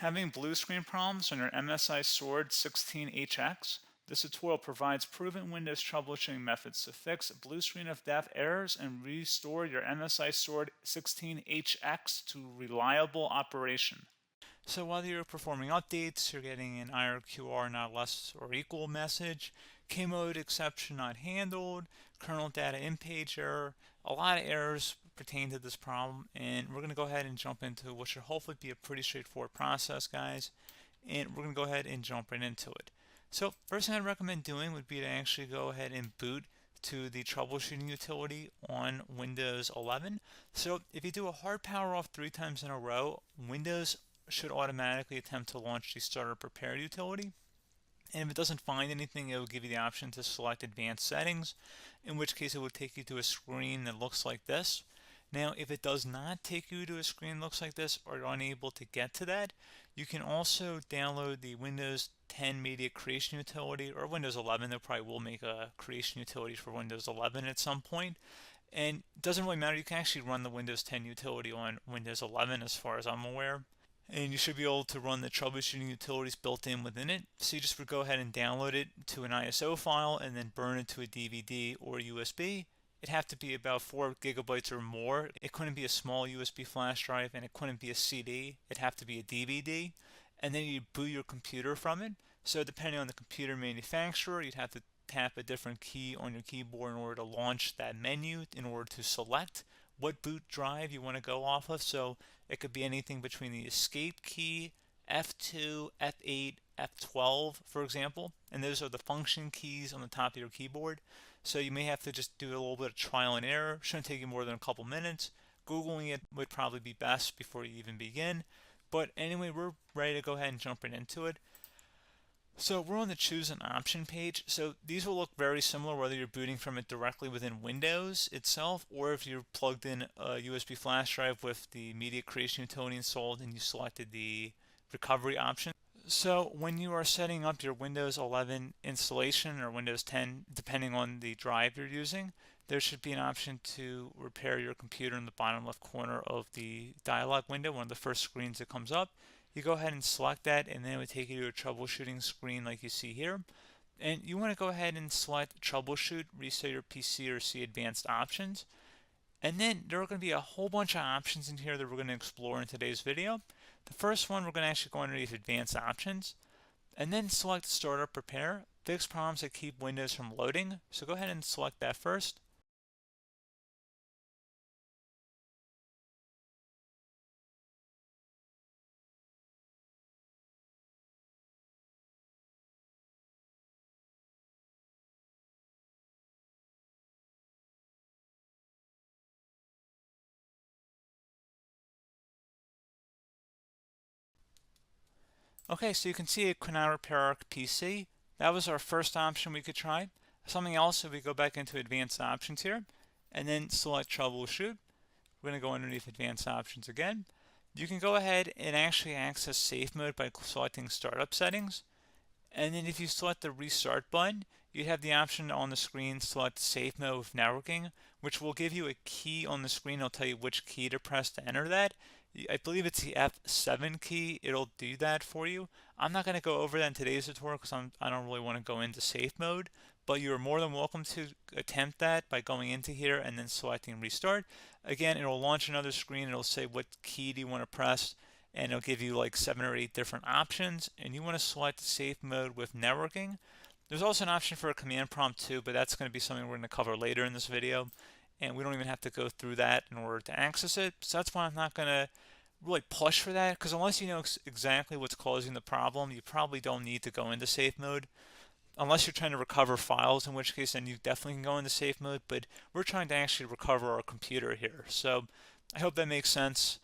Having blue screen problems on your MSI Sword 16HX? This tutorial provides proven Windows troubleshooting methods to fix blue screen of death errors and restore your MSI Sword 16HX to reliable operation. So while you're performing updates, you're getting an IRQR not less or equal message, K-mode exception not handled, kernel data in page error, a lot of errors pertain to this problem, and we're going to go ahead and jump into what should hopefully be a pretty straightforward process, guys, and we're going to go ahead and jump right into it. So first thing I'd recommend doing would be to actually go ahead and boot to the troubleshooting utility on Windows 11. So if you do a hard power off 3 times in a row, Windows should automatically attempt to launch the starter prepare utility. And if it doesn't find anything, it will give you the option to select advanced settings, in which case it will take you to a screen that looks like this. Now, if it does not take you to a screen that looks like this, or you're unable to get to that, you can also download the Windows 10 Media Creation Utility, or Windows 11. They probably will make a creation utility for Windows 11 at some point. And it doesn't really matter, you can actually run the Windows 10 utility on Windows 11 as far as I'm aware. And you should be able to run the troubleshooting utilities built in within it. So you just would go ahead and download it to an ISO file and then burn it to a DVD or USB. It'd have to be about 4 gigabytes or more. It couldn't be a small USB flash drive, and it couldn't be a CD. It'd have to be a DVD. And then you'd boot your computer from it. So depending on the computer manufacturer, you'd have to tap a different key on your keyboard in order to launch that menu, in order to select what boot drive you want to go off of. So it could be anything between the escape key, F2, F8, F12, for example, and those are the function keys on the top of your keyboard. So you may have to just do a little bit of trial and error. Shouldn't take you more than a couple minutes. Googling it would probably be best before you even begin. But anyway, we're ready to go ahead and jump right into it. So we're on the choose an option page. So these will look very similar whether you're booting from it directly within Windows itself, or if you're plugged in a USB flash drive with the media creation utility installed and you selected the recovery option. So when you are setting up your Windows 11 installation or Windows 10, depending on the drive you're using, there should be an option to repair your computer in the bottom left corner of the dialog window, one of the first screens that comes up. You go ahead and select that, and then it would take you to a troubleshooting screen like you see here. And you want to go ahead and select troubleshoot, reset your PC, or see advanced options. And then there are going to be a whole bunch of options in here that we're going to explore in today's video. The first one, we're going to actually go underneath advanced options, and then select startup prepare, fix problems that keep Windows from loading. So go ahead and select that first. Okay, so you can see it could not repair our PC. That was our first option we could try. Something else, if we go back into advanced options here, and then select troubleshoot, we're going to go underneath advanced options again. You can go ahead and actually access safe mode by selecting startup settings. And then if you select the restart button, you have the option on the screen, select safe mode with networking, which will give you a key on the screen. It'll tell you which key to press to enter that. I believe it's the F7 key. It'll do that for you. I'm not going to go over that in today's tutorial because I don't really want to go into safe mode, but you're more than welcome to attempt that by going into here and then selecting restart. Again, it'll launch another screen. It'll say what key do you want to press, and it'll give you like 7 or 8 different options, and you want to select safe mode with networking. There's also an option for a command prompt too, but that's going to be something we're going to cover later in this video, and we don't even have to go through that in order to access it. So that's why I'm not going to really push for that, because unless you know exactly what's causing the problem, you probably don't need to go into safe mode. Unless you're trying to recover files, in which case then you definitely can go into safe mode, but we're trying to actually recover our computer here. So I hope that makes sense.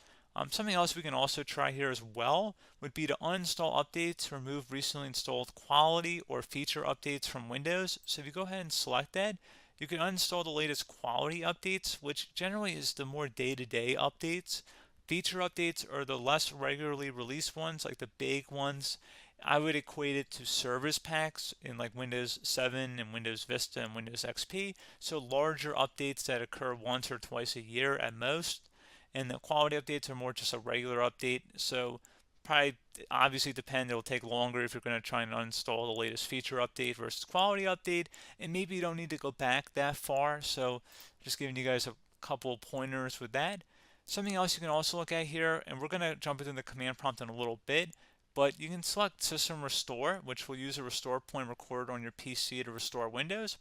Something else we can also try here as well would be to uninstall updates, remove recently installed quality or feature updates from Windows. So if you go ahead and select that, you can uninstall the latest quality updates, which generally is the more day-to-day updates. Feature updates are the less regularly released ones, like the big ones. I would equate it to service packs in like Windows 7 and Windows Vista and Windows XP. So larger updates that occur once or twice a year at most. And the quality updates are more just a regular update. So probably obviously depend. It'll take longer if you're going to try and uninstall the latest feature update versus quality update, and maybe you don't need to go back that far. So just giving you guys a couple of pointers with that. Something else you can also look at here, and we're going to jump into the command prompt in a little bit, but you can select System Restore, which will use a restore point recorded on your PC to restore Windows.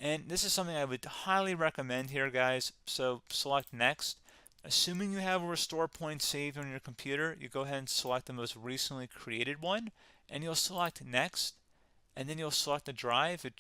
And this is something I would highly recommend here, guys. So select Next. Assuming you have a restore point saved on your computer, you go ahead and select the most recently created one, and you'll select Next, and then you'll select the drive. You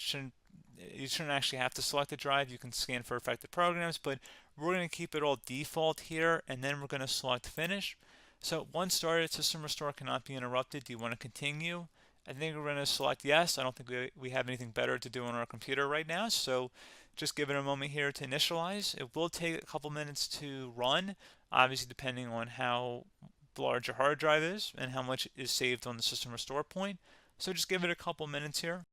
shouldn't actually have to select the drive. You can scan for affected programs, but we're going to keep it all default here, and then we're going to select Finish. So once started, System Restore cannot be interrupted. Do you want to continue? I think we're going to select yes. I don't think we have anything better to do on our computer right now, so just give it a moment here to initialize. It will take a couple minutes to run, obviously depending on how large your hard drive is and how much is saved on the System Restore point. So just give it a couple minutes here.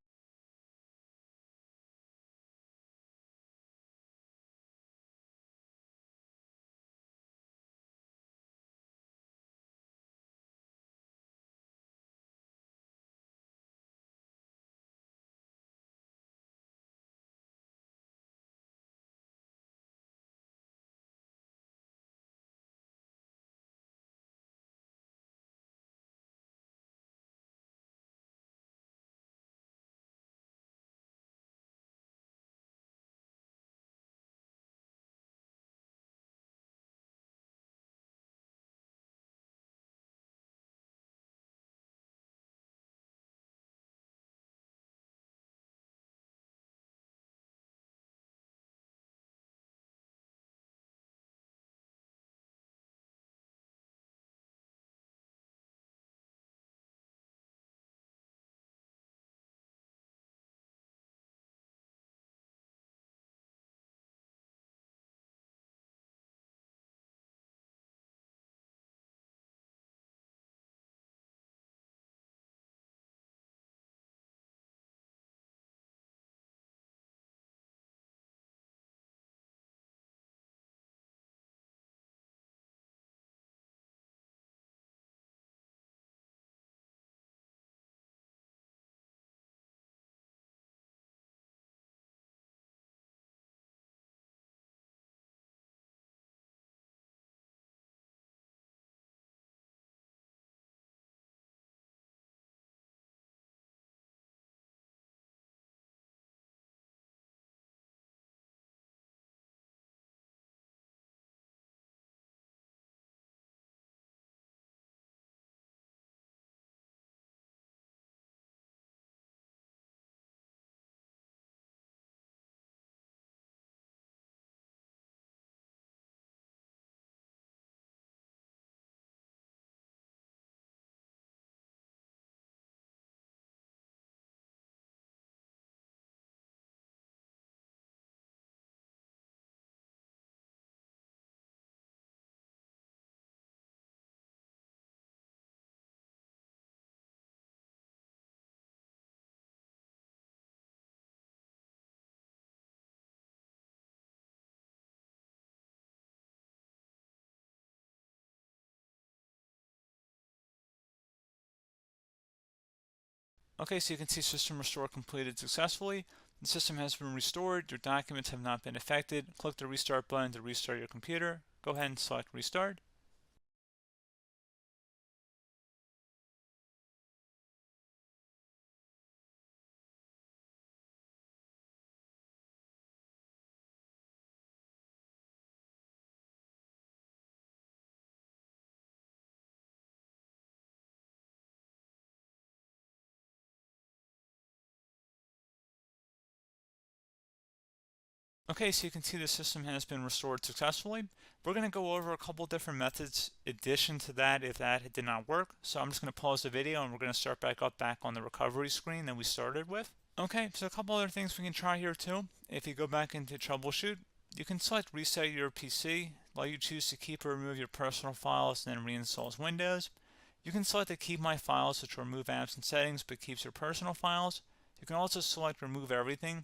Okay, so you can see System Restore completed successfully. The system has been restored. Your documents have not been affected. Click the Restart button to restart your computer. Go ahead and select Restart. Okay, so you can see the system has been restored successfully. We're going to go over a couple different methods addition to that if that did not work. So I'm just going to pause the video and we're going to start back on the recovery screen that we started with. Okay, so a couple other things we can try here too. If you go back into troubleshoot, you can select reset your PC, while you choose to keep or remove your personal files and then reinstalls Windows. You can select to keep my files, which will remove apps and settings but keeps your personal files. You can also select remove everything,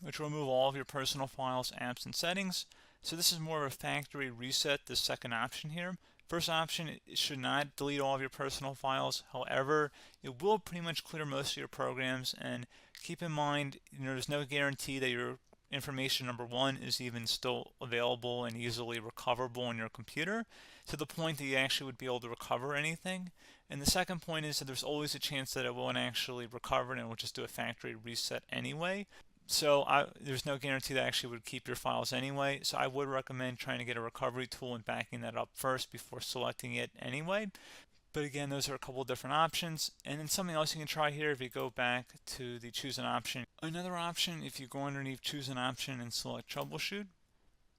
which will remove all of your personal files, apps, and settings. So this is more of a factory reset, the second option here. First option, it should not delete all of your personal files. However, it will pretty much clear most of your programs, and keep in mind, there's no guarantee that your information, number one, is even still available and easily recoverable on your computer to the point that you actually would be able to recover anything. And the second point is that there's always a chance that it won't actually recover and it will just do a factory reset anyway. So there's no guarantee that actually would keep your files anyway. So I would recommend trying to get a recovery tool and backing that up first before selecting it anyway. But again, those are a couple of different options. And then something else you can try here, if you go back to the choose an option. Another option, if you go underneath choose an option and select troubleshoot,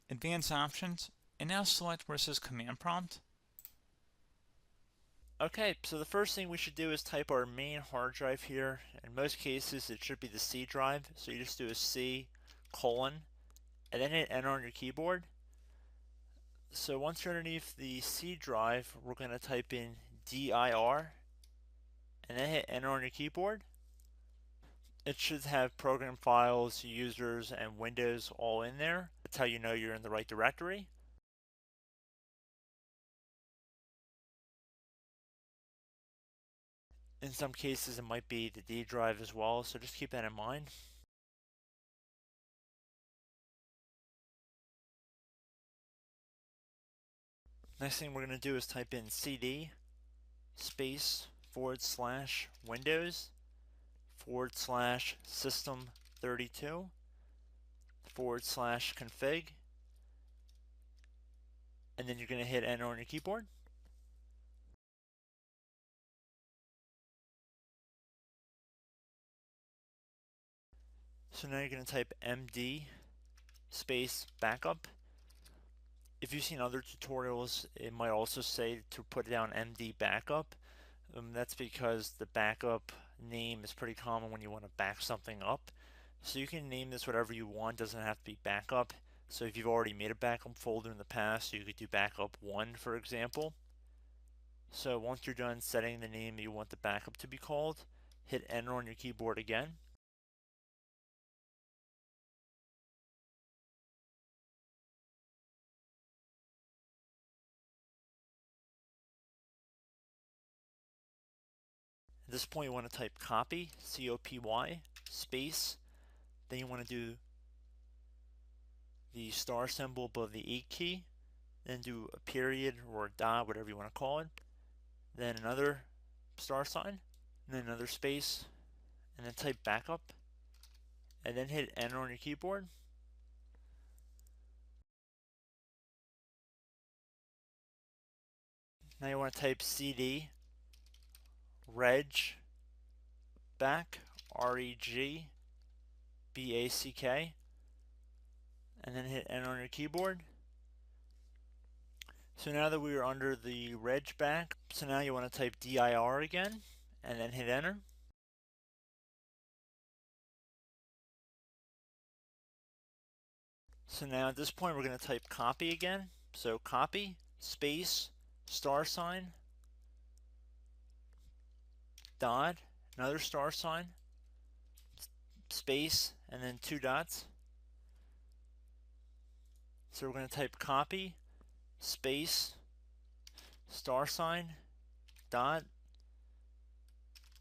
advanced options, and now select where it says command prompt. Okay, so the first thing we should do is type our main hard drive here. In most cases, it should be the C drive. So you just do a C colon, and then hit enter on your keyboard. So once you're underneath the C drive, we're going to type in dir, and then hit enter on your keyboard. It should have program files, users, and Windows all in there. That's how you know you're in the right directory. In some cases, it might be the D drive as well, so just keep that in mind. Next thing we're going to do is type in cd space / Windows / system 32 / config, and then you're going to hit enter on your keyboard. So now you're going to type md space backup. If you've seen other tutorials, it might also say to put down md backup. That's because the backup name is pretty common when you want to back something up. So you can name this whatever you want, doesn't have to be backup. So if you've already made a backup folder in the past, you could do backup 1, for example. So once you're done setting the name you want the backup to be called, hit enter on your keyboard again. At this point, you want to type copy, C-O-P-Y, space. Then you want to do the star symbol above the 8 key. Then do a period or a dot, whatever you want to call it. Then another star sign, and then another space, and then type backup. And then hit enter on your keyboard. Now you want to type cd reg back, REG BACK, and then hit enter on your keyboard. So now that we are under the reg back, so now you want to type dir again, and then hit enter. So now at this point we're going to type copy again. So copy, space, star sign, dot, another star sign, space, and then 2 dots. So we're going to type copy, space, star sign, dot,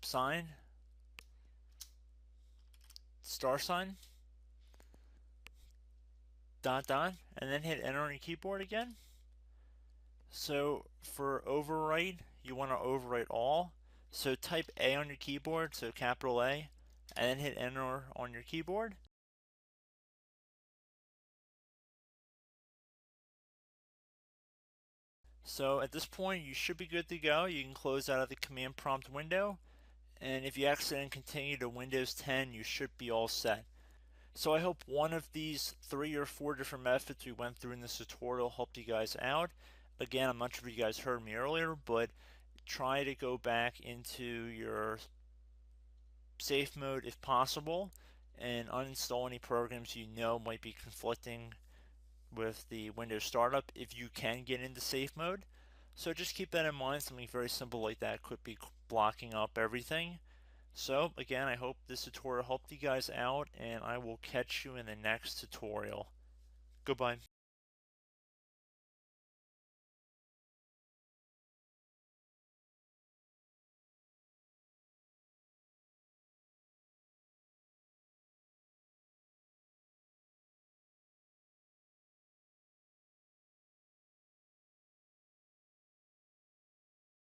sign, star sign, dot, dot, and then hit enter on your keyboard again. So for overwrite, you want to overwrite all. So type A on your keyboard, so capital A, and then hit enter on your keyboard. So at this point, you should be good to go. You can close out of the command prompt window, and if you accidentally continue to Windows 10, you should be all set. So I hope one of these 3 or 4 different methods we went through in this tutorial helped you guys out. Again, I'm not sure if you guys heard me earlier, but try to go back into your safe mode if possible and uninstall any programs you know might be conflicting with the Windows startup if you can get into safe mode. So just keep that in mind. Something very simple like that could be blocking up everything. So again, I hope this tutorial helped you guys out, and I will catch you in the next tutorial. Goodbye.